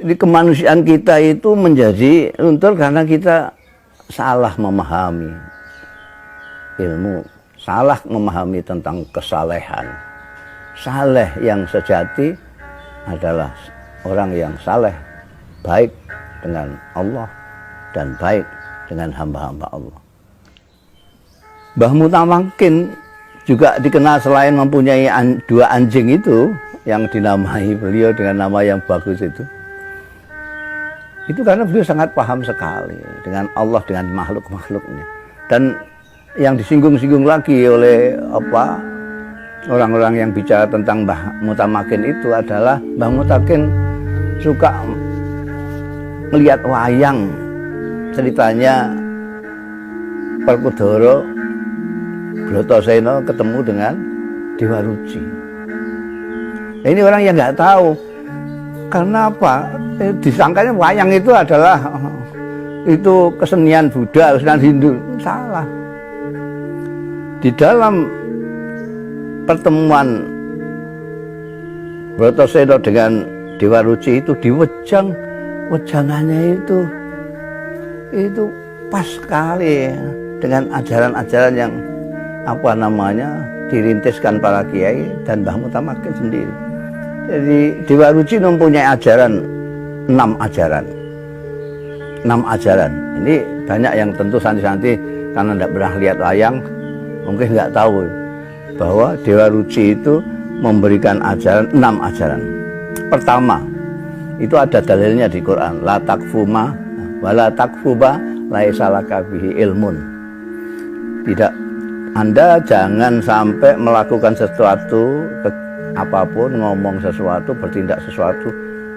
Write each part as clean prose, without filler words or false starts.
di kemanusiaan kita itu menjadi luntur karena kita salah memahami ilmu, salah memahami tentang kesalehan. Saleh yang sejati adalah orang yang saleh, baik dengan Allah dan baik dengan hamba-hamba Allah. Mbah Mutamakin juga dikenal selain mempunyai dua anjing itu yang dinamai beliau dengan nama yang bagus itu karena beliau sangat paham sekali dengan Allah, dengan makhluk-makhluknya. Dan yang disinggung-singgung lagi oleh orang-orang yang bicara tentang Mbah Mutamakin itu adalah Mbah Mutamakin suka melihat wayang. Ceritanya Perkudara Bratasena ketemu dengan Dewa Ruci. Nah, ini orang yang nggak tahu. Karena apa? Disangkanya wayang itu adalah itu kesenian Buddha, kesenian Hindu. Salah. Di dalam pertemuan Bratasena dengan Dewa Ruci itu di wejangannya itu pas sekali dengan ajaran-ajaran yang dirintiskan para kiai dan Mbah Mutamakin sendiri. Jadi Dewa Ruci mempunyai ajaran 6 ajaran. Ini banyak yang tentu santi-santi karena tidak pernah lihat wayang mungkin nggak tahu bahwa Dewa Ruci itu memberikan ajaran 6 ajaran. Pertama, itu ada dalilnya di Quran, la takfuma wala takfuba laisa laka bihi ilmun. Tidak, Anda jangan sampai melakukan sesuatu apapun, ngomong sesuatu, bertindak sesuatu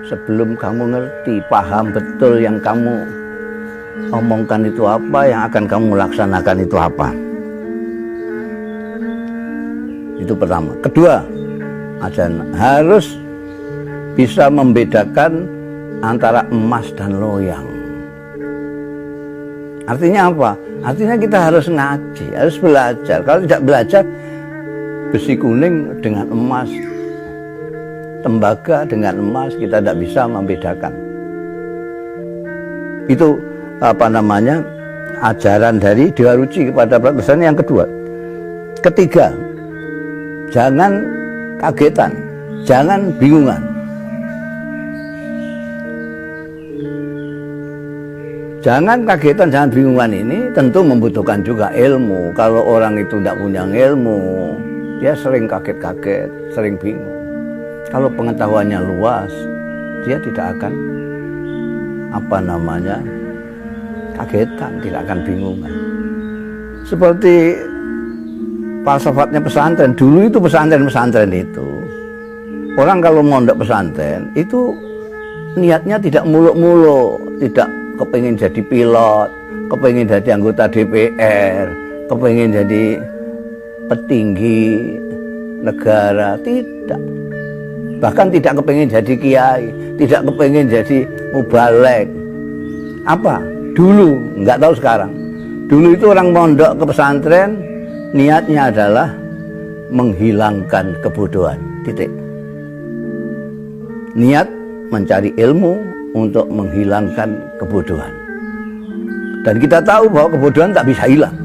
sebelum kamu ngerti, paham betul yang kamu omongkan itu apa, yang akan kamu laksanakan itu apa. Itu pertama. Kedua, harus bisa membedakan antara emas dan loyang. Artinya apa? Artinya kita harus ngaji, harus belajar. Kalau tidak belajar, besi kuning dengan emas, tembaga dengan emas, kita tidak bisa membedakan. Itu ajaran dari Dewa Ruci kepada Bratasena yang kedua. Ketiga, jangan kagetan, jangan bingungan. Jangan kagetan, jangan bingungan ini tentu membutuhkan juga ilmu. Kalau orang itu tidak punya ilmu, dia sering kaget-kaget, sering bingung. Kalau pengetahuannya luas, dia tidak akan kagetan, tidak akan bingungan. Seperti falsafatnya pesantren. Dulu itu pesantren itu, orang kalau mondok pesantren itu niatnya tidak muluk-muluk, tidak kepingin jadi pilot, kepingin jadi anggota DPR, kepingin jadi petinggi negara, tidak. Bahkan tidak kepingin jadi kiai, tidak kepingin jadi mubalek. Apa? Dulu, nggak tahu sekarang. Dulu itu orang mondok ke pesantren, niatnya adalah menghilangkan kebodohan, titik. Niat mencari ilmu untuk menghilangkan kebodohan. Dan kita tahu bahwa kebodohan tak bisa hilang.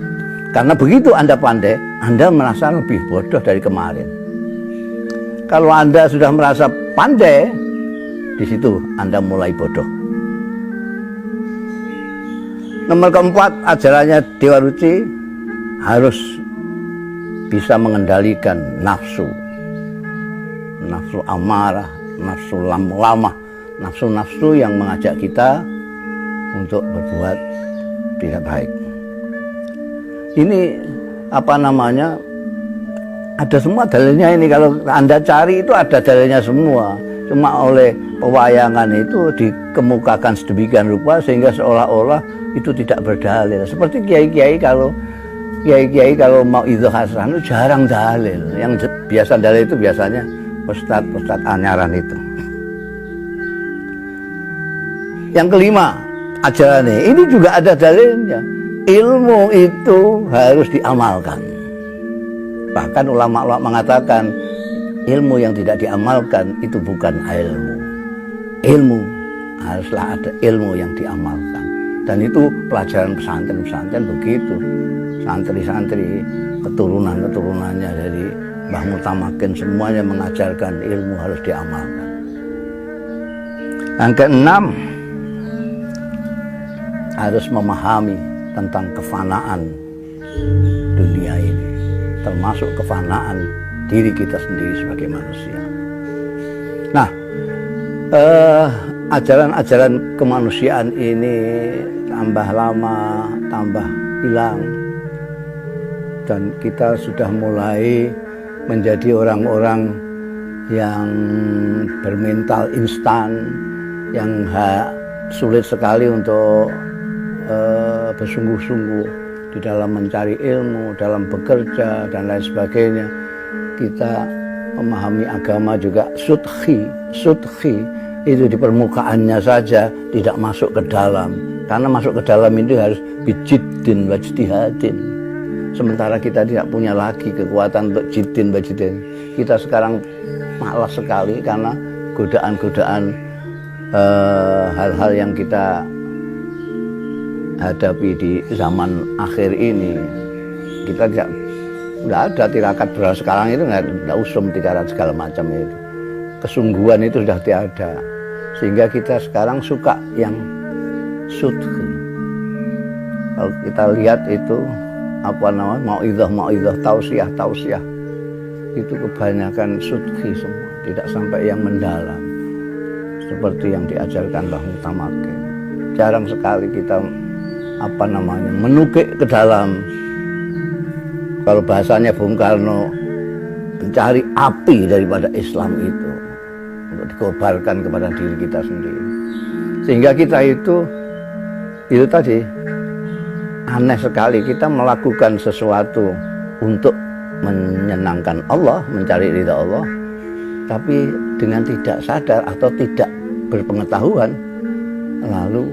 Karena begitu Anda pandai, Anda merasa lebih bodoh dari kemarin. Kalau Anda sudah merasa pandai, di situ Anda mulai bodoh. Nomor keempat, ajarannya Dewa Ruci harus bisa mengendalikan nafsu. Nafsu amarah, nafsu lamah, nafsu-nafsu yang mengajak kita untuk berbuat tidak baik. Ini ada semua dalilnya ini. Kalau Anda cari itu ada dalilnya semua. Cuma oleh pewayangan itu dikemukakan sedemikian rupa sehingga seolah-olah itu tidak berdalil. Seperti kiai-kiai kalau mau idhah hasan itu jarang dalil. Yang biasa dalil itu biasanya ustadz anyaran itu. Yang kelima, ajarannya ini juga ada dalilnya. Ilmu itu harus diamalkan. Bahkan ulama-ulama mengatakan ilmu yang tidak diamalkan itu bukan ilmu. Ilmu haruslah ada ilmu yang diamalkan. Dan itu pelajaran pesantren-pesantren begitu. Santri-santri, keturunan-keturunannya dari Mbah Mutamakin semuanya mengajarkan ilmu harus diamalkan. Yang keenam, harus memahami tentang kefanaan dunia ini, termasuk kefanaan diri kita sendiri sebagai manusia. Nah, ajaran-ajaran kemanusiaan ini tambah lama, tambah hilang. Dan kita sudah mulai menjadi orang-orang yang bermental instan, yang sulit sekali untuk bersungguh-sungguh di dalam mencari ilmu, dalam bekerja, dan lain sebagainya. Kita memahami agama juga sudhi itu di permukaannya saja, tidak masuk ke dalam. Karena masuk ke dalam itu harus bijiddin wajtihadin. Sementara kita tidak punya lagi kekuatan untuk jiddin wajtihadin. Kita sekarang malas sekali karena godaan-godaan hal-hal yang kita hadapi di zaman akhir ini. Kita tidak ada tirakat beras sekarang itu, nggak usum tirakat segala macam itu. Kesungguhan itu sudah tiada, sehingga kita sekarang suka yang sudhi. Kalau kita lihat itu mau'idhah tausiah itu kebanyakan sudhi semua, tidak sampai yang mendalam seperti yang diajarkan Mbah Mutamakin. Jarang sekali kita menukik ke dalam. Kalau bahasanya Bung Karno, mencari api daripada Islam itu untuk dikobarkan kepada diri kita sendiri. Sehingga kita itu tadi aneh sekali, kita melakukan sesuatu untuk menyenangkan Allah, mencari ridha Allah, tapi dengan tidak sadar atau tidak berpengetahuan lalu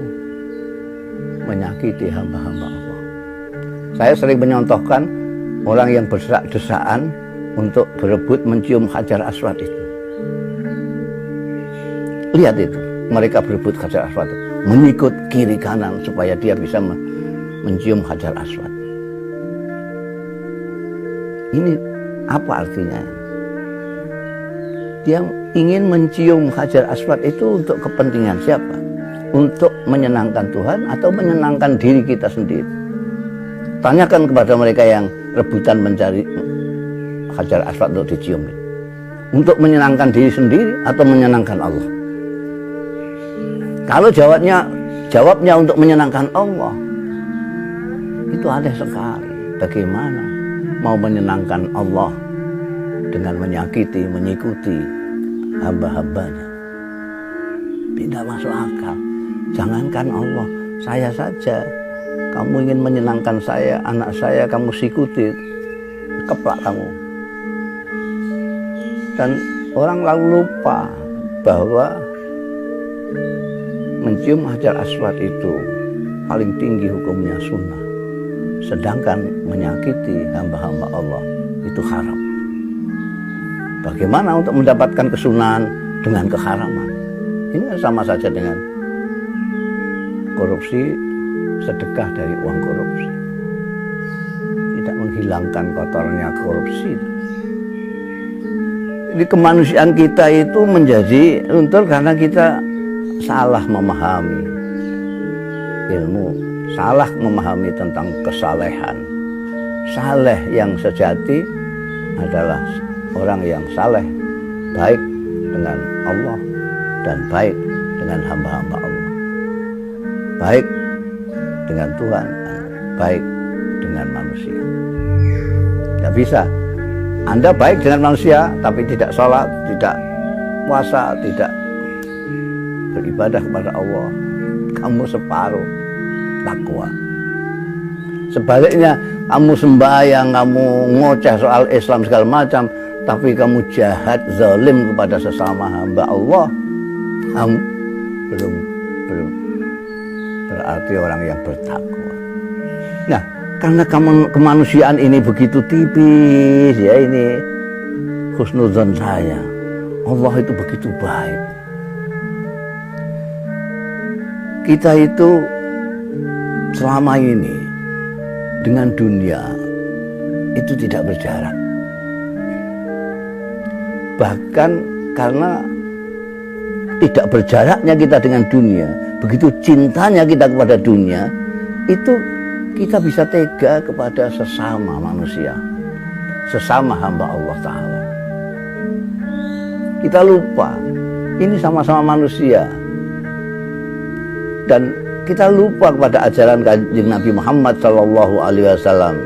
menyakiti hamba-hamba Allah. Saya sering menyontohkan orang yang berdesak-desakan untuk berebut mencium Hajar Aswad itu. Lihat itu, mereka berebut Hajar Aswad, mengikut kiri kanan supaya dia bisa mencium Hajar Aswad. Ini apa artinya? Dia ingin mencium Hajar Aswad itu untuk kepentingan siapa? Untuk menyenangkan Tuhan atau menyenangkan diri kita sendiri? Tanyakan kepada mereka yang rebutan mencari Hajar Aswad untuk dicium. Untuk menyenangkan diri sendiri atau menyenangkan Allah? Kalau jawabnya untuk menyenangkan Allah, itu aneh sekali. Bagaimana mau menyenangkan Allah dengan menyakiti, mengikuti hamba-hambanya? Tidak masuk akal. Jangankan Allah, saya saja. Kamu ingin menyenangkan saya, anak saya, kamu sikuti, keplak kamu. Dan orang lalu lupa bahwa mencium Hajar Aswad itu paling tinggi hukumnya sunnah. Sedangkan menyakiti hamba-hamba Allah itu haram. Bagaimana untuk mendapatkan kesunahan dengan keharaman? Ini sama saja dengan korupsi, sedekah dari uang korupsi. Tidak menghilangkan kotornya korupsi. Jadi kemanusiaan kita itu menjadi luntur karena kita salah memahami ilmu, salah memahami tentang kesalehan. Saleh yang sejati adalah orang yang saleh, baik dengan Allah dan baik dengan hamba-hamba Allah, baik dengan Tuhan, baik dengan manusia. Tidak bisa Anda baik dengan manusia tapi tidak sholat, tidak puasa, tidak beribadah kepada Allah, kamu separuh takwa. Sebaliknya, kamu sembahyang, kamu ngoceh soal Islam segala macam, tapi kamu jahat, zalim kepada sesama hamba Allah, kamu belum berarti orang yang bertakwa. Nah, karena kemanusiaan ini begitu tipis, ya ini husnudzon saya, Allah itu begitu baik. kita itu selama ini dengan dunia itu tidak berjarak. Bahkan karena tidak berjaraknya kita dengan dunia, begitu cintanya kita kepada dunia, itu kita bisa tega kepada sesama manusia, sesama hamba Allah Ta'ala. Kita lupa, ini sama-sama manusia. Dan kita lupa kepada ajaran Kanjeng Nabi Muhammad Sallallahu Alaihi Wasallam.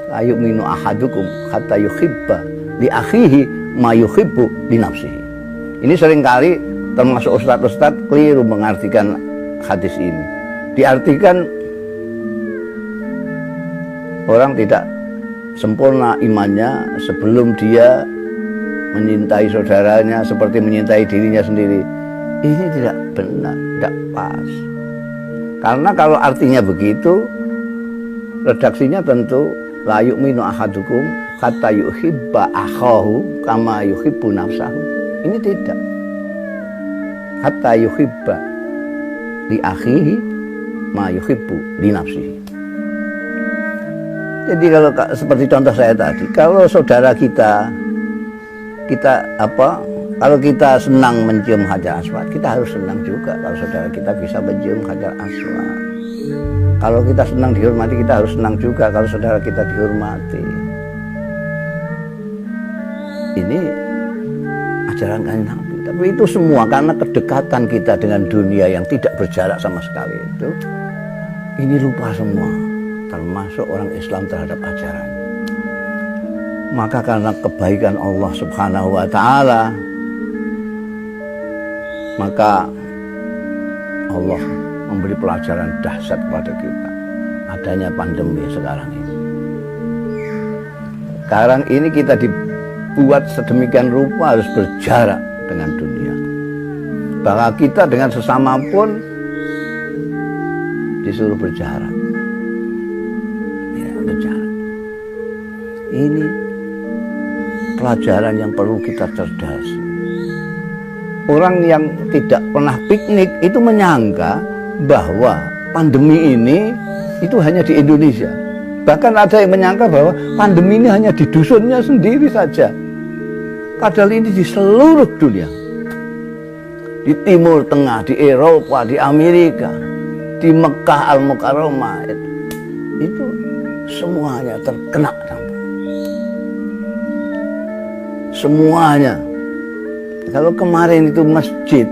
La yu'minu ahadukum hatta yuhibba li akhihi ma yuhibbu li nafsihi. Ini seringkali termasuk ustadz-ustadz keliru mengartikan hadis ini. Diartikan orang tidak sempurna imannya sebelum dia menyintai saudaranya seperti menyintai dirinya sendiri. Ini tidak benar, tidak pas. Karena kalau artinya begitu, redaksinya tentu la yu'minu ahadukum hatta yuhibba akhahu kama yuhibbu nafsahu. Ini tidak. Hatta yuhibba li akhihi ma yuhibbu li nafsihi. Jadi kalau seperti contoh saya tadi, kalau saudara kita kalau kita senang mencium hajar aswad, kita harus senang juga kalau saudara kita bisa mencium hajar aswad. Kalau kita senang dihormati, kita harus senang juga kalau saudara kita dihormati. Ini ajaran Kanjeng Nabi. Tapi itu semua karena kedekatan kita dengan dunia yang tidak berjarak sama sekali itu, ini lupa semua, termasuk orang Islam terhadap ajaran. Maka karena kebaikan Allah Subhanahu wa Ta'ala, maka Allah memberi pelajaran dahsyat kepada kita, adanya pandemi sekarang ini. Sekarang ini kita dibuat sedemikian rupa harus berjarak dengan dunia. Bahkan kita dengan sesama pun disuruh berjarak. Ya, berjarak. Ini pelajaran yang perlu kita cerdasi. Orang yang tidak pernah piknik itu menyangka bahwa pandemi ini itu hanya di Indonesia. Bahkan ada yang menyangka bahwa pandemi ini hanya di dusunnya sendiri saja. Padahal ini di seluruh dunia. Di Timur Tengah, di Eropa, di Amerika, di Mekah Al-Mukarramah, itu semuanya terkena dampak. Semuanya. Kalau kemarin itu masjid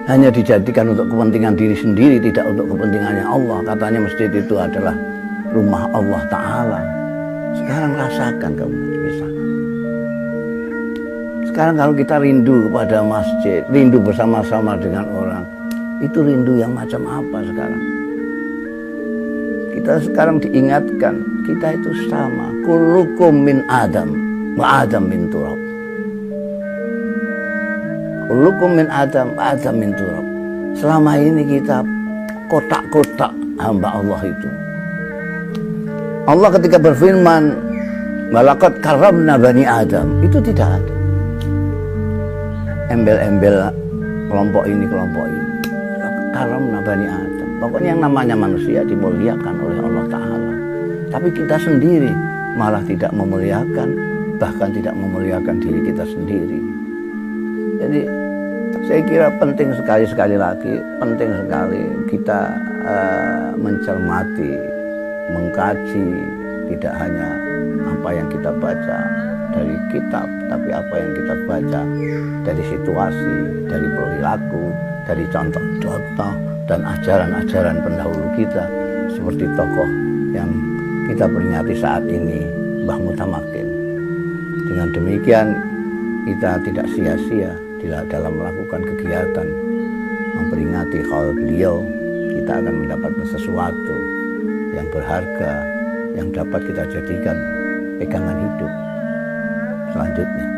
hanya dijadikan untuk kepentingan diri sendiri, tidak untuk kepentingannya Allah. Katanya masjid itu adalah rumah Allah Ta'ala. Sekarang rasakan kamu bisa. Sekarang kalau kita rindu kepada masjid, rindu bersama-sama dengan orang, itu rindu yang macam apa sekarang? Kita sekarang diingatkan, kita itu sama. Kullukum min Adam, wa Adam min turab. Kullukum min Adam, wa Adam min turab. Selama ini kita kotak-kotak hamba Allah itu. Allah ketika berfirman, walaqad karramna bani Adam, itu tidak ada embel-embel kelompok ini. Karramna bani Adam. Pokoknya yang namanya manusia dimuliakan oleh Allah Ta'ala. Tapi kita sendiri malah tidak memuliakan, bahkan tidak memuliakan diri kita sendiri. Jadi saya kira penting sekali lagi, penting sekali kita mencermati, mengkaji tidak hanya apa yang kita baca dari kitab, tapi apa yang kita baca dari situasi, dari perilaku, dari contoh-contoh dan ajaran-ajaran pendahulu kita, seperti tokoh yang kita peringati saat ini, Mbah Mutamakin. Dengan demikian kita tidak sia-sia dalam melakukan kegiatan memperingati haul beliau. Kita akan mendapatkan sesuatu yang berharga, yang dapat kita jadikan pegangan hidup selanjutnya.